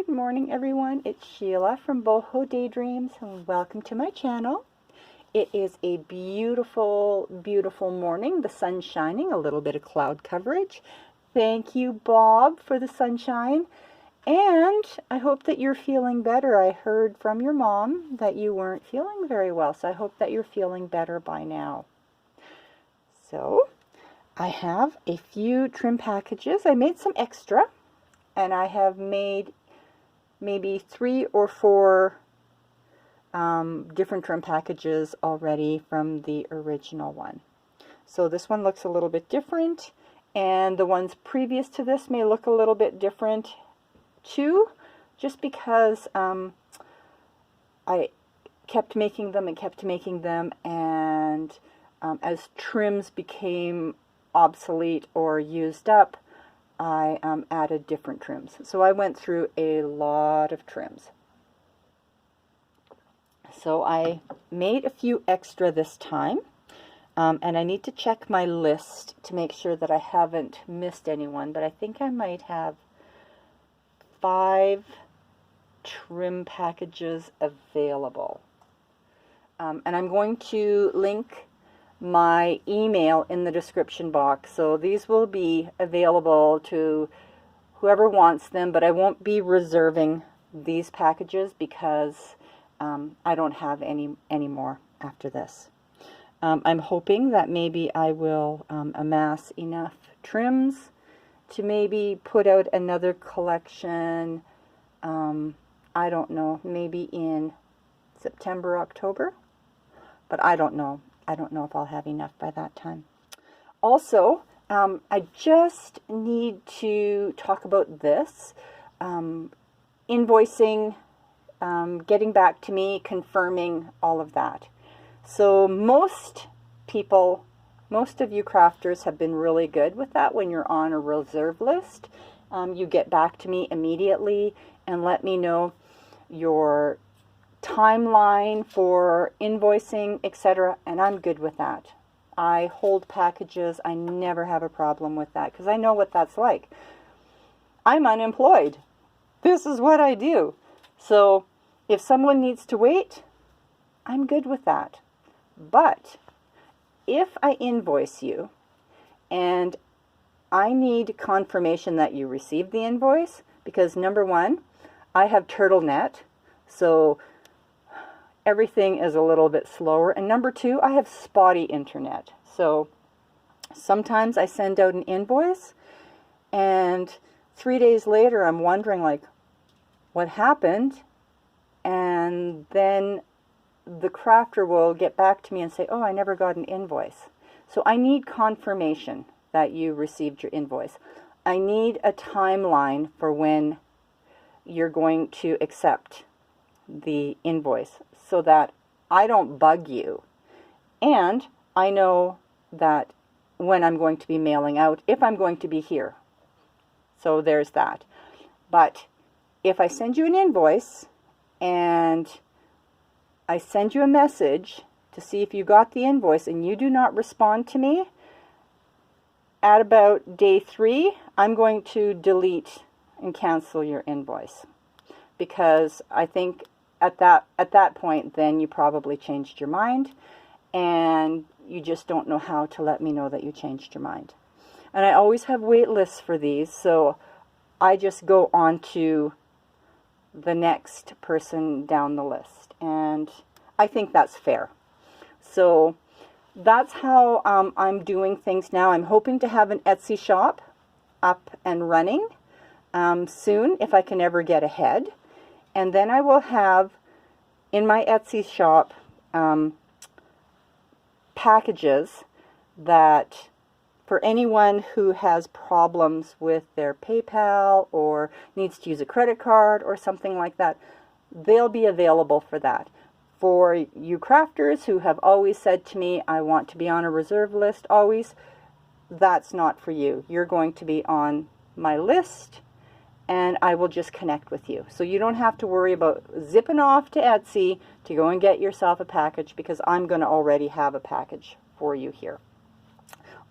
Good morning, everyone. It's Sheila from Boho Daydreams, and welcome to my channel. It is a beautiful, beautiful morning. The sun's shining, a little bit of cloud coverage. Thank you, Bob, for the sunshine. And I hope that you're feeling better. I heard from your mom that you weren't feeling very well, so I hope that you're feeling better by now. So, I have a few trim packages. I made some extra, and I have made maybe 3 or 4 different trim packages already from the original one. So this one looks a little bit different, and the ones previous to this may look a little bit different too, just because I kept making them and kept making them, and as trims became obsolete or used up, I added different trims. So I went through a lot of trims. So I made a few extra this time, and I need to check my list to make sure that I haven't missed anyone, but I think I might have 5 trim packages available. And I'm going to link my email in the description box, so these will be available to whoever wants them, but I won't be reserving these packages because I don't have any more after this. I'm hoping that maybe I will amass enough trims to maybe put out another collection, I don't know, maybe in September, October, but I don't know. I don't know if I'll have enough by that time. Also, I just need to talk about this. Invoicing, getting back to me, confirming all of that. So most people, most of you crafters have been really good with that. When you're on a reserve list, you get back to me immediately and let me know your timeline for invoicing, etc., and I'm good with that. I hold packages. I never have a problem with that because I know what that's like. I'm unemployed. This is what I do. So if someone needs to wait, I'm good with that. But if I invoice you and I need confirmation that you received the invoice, because number one, I have turtlenet, so everything is a little bit slower. And number two, I have spotty internet. So sometimes I send out an invoice and 3 days later I'm wondering like, what happened? And then the crafter will get back to me and say, oh, I never got an invoice. So I need confirmation that you received your invoice. I need a timeline for when you're going to accept the invoice so that I don't bug you, and I know that when I'm going to be mailing out, if I'm going to be here. So there's that. But if I send you an invoice and I send you a message to see if you got the invoice and you do not respond to me, at about day 3, I'm going to delete and cancel your invoice, because I think at that point, then you probably changed your mind, and you just don't know how to let me know that you changed your mind. And I always have wait lists for these, so I just go on to the next person down the list, and I think that's fair. So that's how I'm doing things now. I'm hoping to have an Etsy shop up and running soon, if I can ever get ahead. And then I will have in my Etsy shop packages that for anyone who has problems with their PayPal or needs to use a credit card or something like that, they'll be available for that. For you crafters who have always said to me, I want to be on a reserve list always, that's not for you. You're going to be on my list, and I will just connect with you. So you don't have to worry about zipping off to Etsy to go and get yourself a package, because I'm going to already have a package for you here.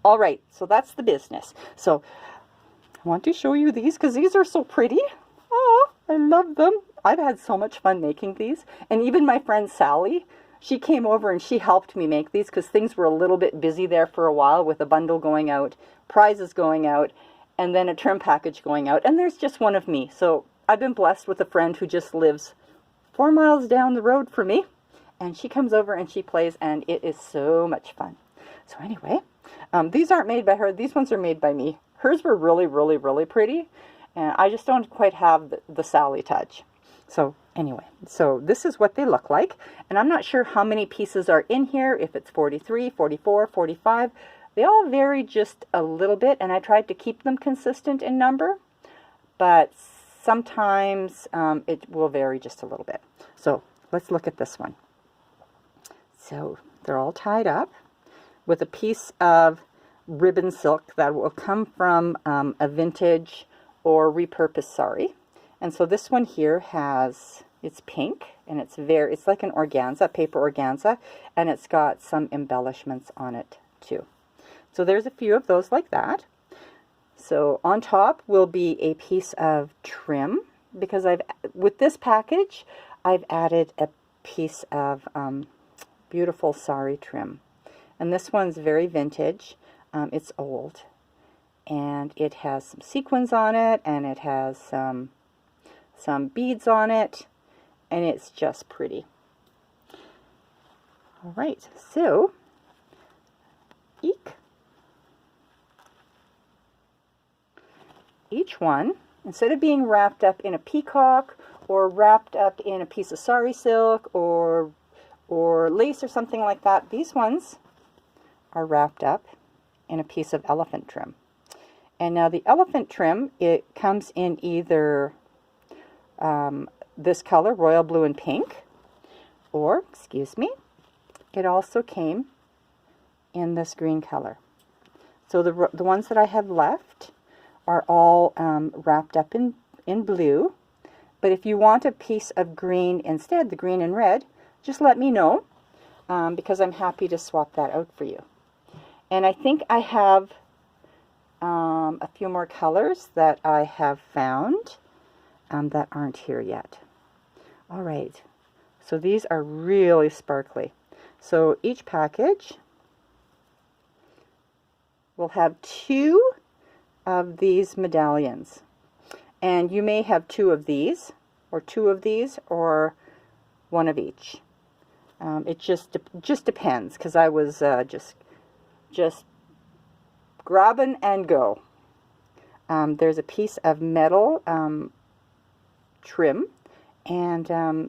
All right, so that's the business. So I want to show you these because these are so pretty. Oh, I love them. I've had so much fun making these. And even my friend Sally, she came over and she helped me make these because things were a little bit busy there for a while with a bundle going out, prizes going out, and then a trim package going out. And there's just one of me. So I've been blessed with a friend who just lives 4 miles down the road from me. And she comes over and she plays, and it is so much fun. So anyway, these aren't made by her. These ones are made by me. Hers were really, really, really pretty. And I just don't quite have the Sally touch. So anyway, so this is what they look like. And I'm not sure how many pieces are in here, if it's 43, 44, 45. They all vary just a little bit, and I tried to keep them consistent in number. But sometimes it will vary just a little bit. So let's look at this one. So they're all tied up with a piece of ribbon silk that will come from a vintage or repurposed sari. And so this one here has, it's pink, and it's like an organza, paper organza, and it's got some embellishments on it too. So there's a few of those like that. So on top will be a piece of trim, because with this package, I've added a piece of beautiful sari trim. And this one's very vintage. It's old. And it has some sequins on it, and it has some beads on it, and it's just pretty. All right, so each one, instead of being wrapped up in a peacock or wrapped up in a piece of sari silk or lace or something like that, these ones are wrapped up in a piece of elephant trim. And now the elephant trim, it comes in either this color, royal blue and pink, or, excuse me, it also came in this green color. So the ones that I have left are all wrapped up in blue. But if you want a piece of green instead, the green and red, just let me know, because I'm happy to swap that out for you. And I think I have a few more colors that I have found that aren't here yet. All right, so these are really sparkly. So each package will have 2 of these medallions. And you may have 2 of these, or 2 of these, or 1 of each. It just depends, because I was just grabbing and go. There's a piece of metal trim, and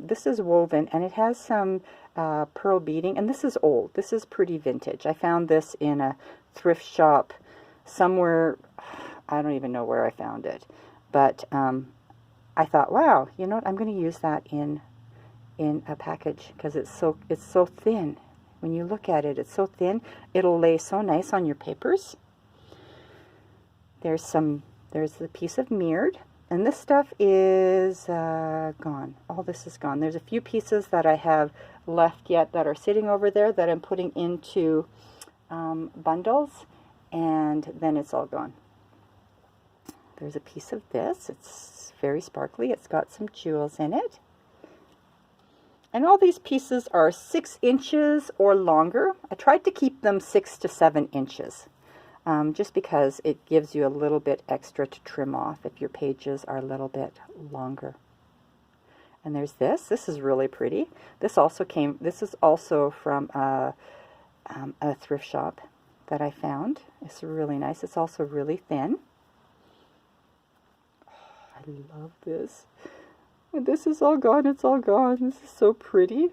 this is woven, and it has some pearl beading, and this is old. This is pretty vintage. I found this in a thrift shop somewhere. I don't even know where I found it, but I thought, wow, you know what, I'm going to use that in a package, because it's so thin. When you look at it, it's so thin. It'll lay so nice on your papers. There's the piece of mirrored, and this stuff is gone. All this is gone. There's a few pieces that I have left yet that are sitting over there that I'm putting into bundles, and then it's all gone. There's a piece of this. It's very sparkly. It's got some jewels in it. And all these pieces are 6 inches or longer. I tried to keep them 6 to 7 inches, just because it gives you a little bit extra to trim off if your pages are a little bit longer. And there's this. This is really pretty. This is also from a thrift shop that I found. It's really nice. It's also really thin. Oh, I love this. And this is all gone. It's all gone. This is so pretty.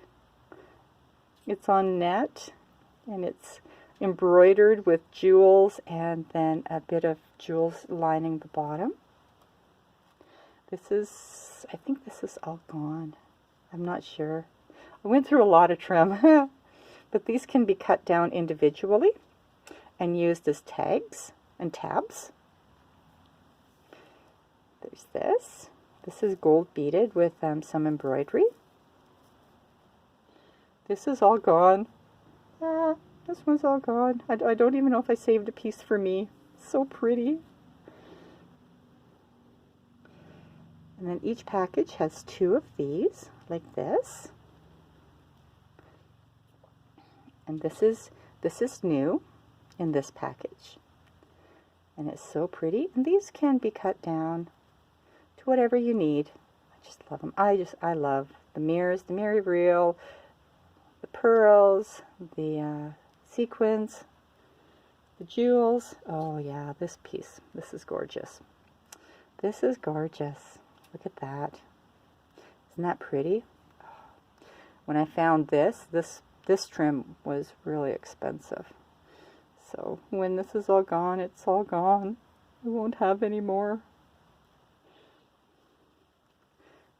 It's on net, and it's embroidered with jewels, and then a bit of jewels lining the bottom. I think this is all gone. I'm not sure. I went through a lot of trim, but these can be cut down individually and used as tags and tabs. There's this. This is gold beaded with some embroidery. This is all gone. This one's all gone. I don't even know if I saved a piece for me. So pretty. And then each package has 2 of these, like this. And this is new in this package. And it's so pretty. And these can be cut down to whatever you need. I just love them. I love the mirrors, the mirror reel, the pearls, the sequins, the jewels. Oh yeah, this piece. This is gorgeous. This is gorgeous. Look at that. Isn't that pretty? When I found this trim was really expensive. So when this is all gone, it's all gone. We won't have any more.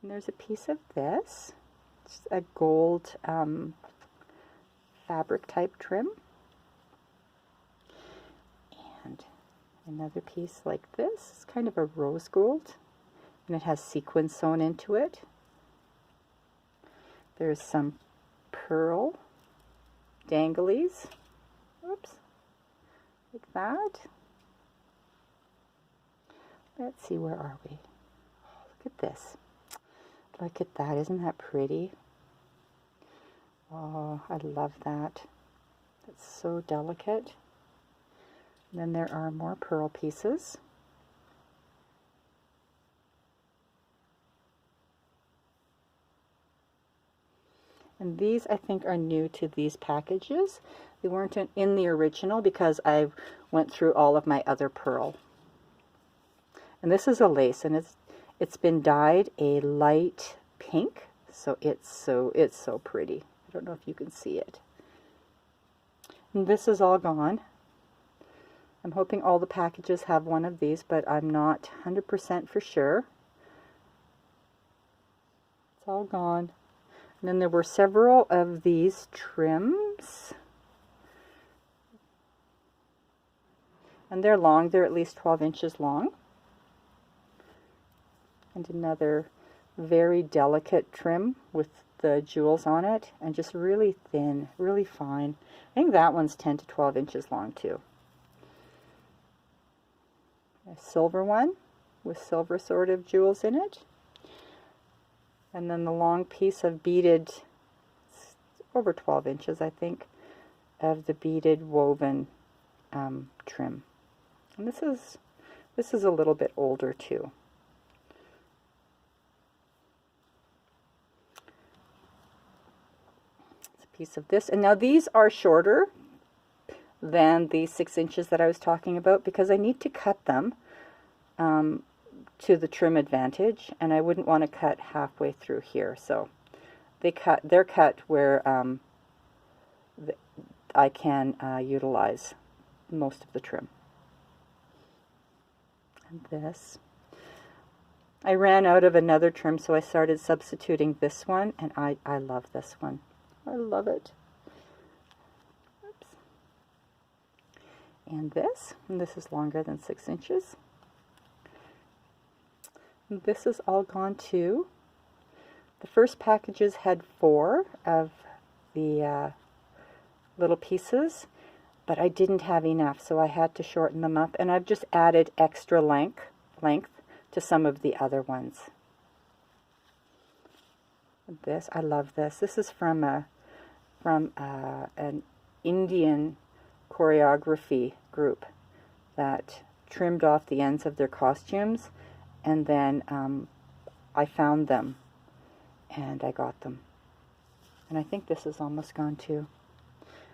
And there's a piece of this. It's a gold fabric type trim. And another piece like this. It's kind of a rose gold. And it has sequins sewn into it. There's some pearl danglies. Oops. Like that. Let's see, where are we? Oh, look at this. Look at that. Isn't that pretty? Oh, I love that. It's so delicate. And then there are more pearl pieces. And these, I think, are new to these packages. They weren't in the original because I went through all of my other pearl. And this is a lace, and it's been dyed a light pink, so it's so pretty. I don't know if you can see it. And this is all gone. I'm hoping all the packages have one of these, but I'm not 100% for sure. It's all gone. And then there were several of these trims. And they're long. They're at least 12 inches long. And another very delicate trim with the jewels on it. And just really thin, really fine. I think that one's 10 to 12 inches long too. A silver one with silver sort of jewels in it. And then the long piece of beaded, over 12 inches I think, of the beaded woven trim. And this is a little bit older too. It's a piece of this. And now these are shorter than the 6 inches that I was talking about because I need to cut them to the trim advantage, and I wouldn't want to cut halfway through here. So they're cut where I can utilize most of the trim. And this, I ran out of another trim, so I started substituting this one, and I love this one. I love it. Oops. And this is longer than 6 inches. This is all gone too. The first packages had 4 of the little pieces, but I didn't have enough, so I had to shorten them up, and I've just added extra length to some of the other ones. This, I love this. This is from an Indian choreography group that trimmed off the ends of their costumes. And then I found them, and I got them. And I think this is almost gone too.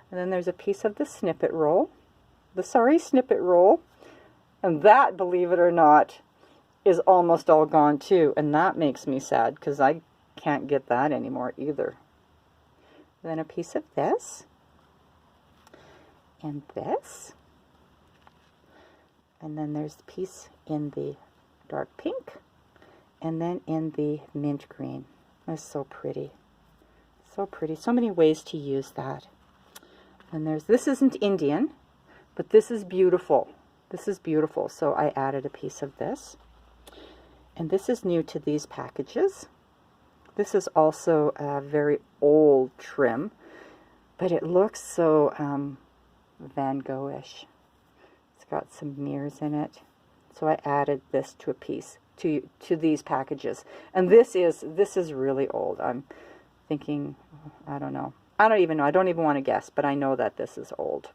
And then there's a piece of the snippet roll, the saree snippet roll, and that, believe it or not, is almost all gone too. And that makes me sad because I can't get that anymore either. And then a piece of this, and this, and then there's the piece in the dark pink, and then in the mint green. That's so pretty. So pretty. So many ways to use that. And this isn't Indian, but this is beautiful. This is beautiful. So I added a piece of this. And this is new to these packages. This is also a very old trim, but it looks so Van Gogh-ish. It's got some mirrors in it. So I added this to a piece. to these packages. And this is really old. I'm thinking, I don't know. I don't even know. I don't even want to guess, but I know that this is old.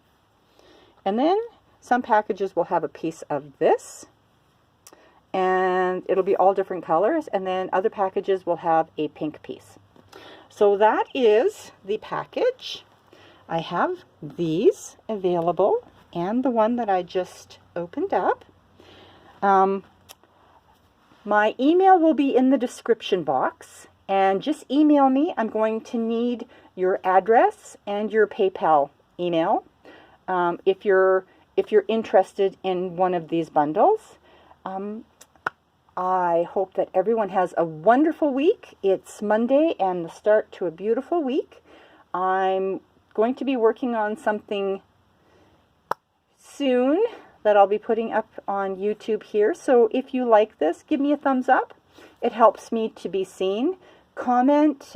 And then some packages will have a piece of this, and it'll be all different colors, and then other packages will have a pink piece. So that is the package. I have these available, and the one that I just opened up. My email will be in the description box, and just email me. I'm going to need your address and your PayPal email if you're interested in one of these bundles. I hope that everyone has a wonderful week. It's Monday and the start to a beautiful week. I'm going to be working on something soon that I'll be putting up on YouTube here. So if you like this, give me a thumbs up. It helps me to be seen. Comment,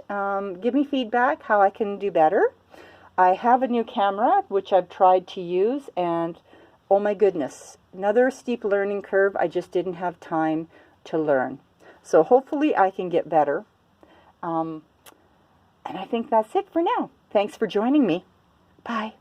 give me feedback how I can do better. I have a new camera which I've tried to use, and oh my goodness, another steep learning curve. I just didn't have time to learn. So hopefully I can get better. And I think that's it for now. Thanks for joining me. Bye.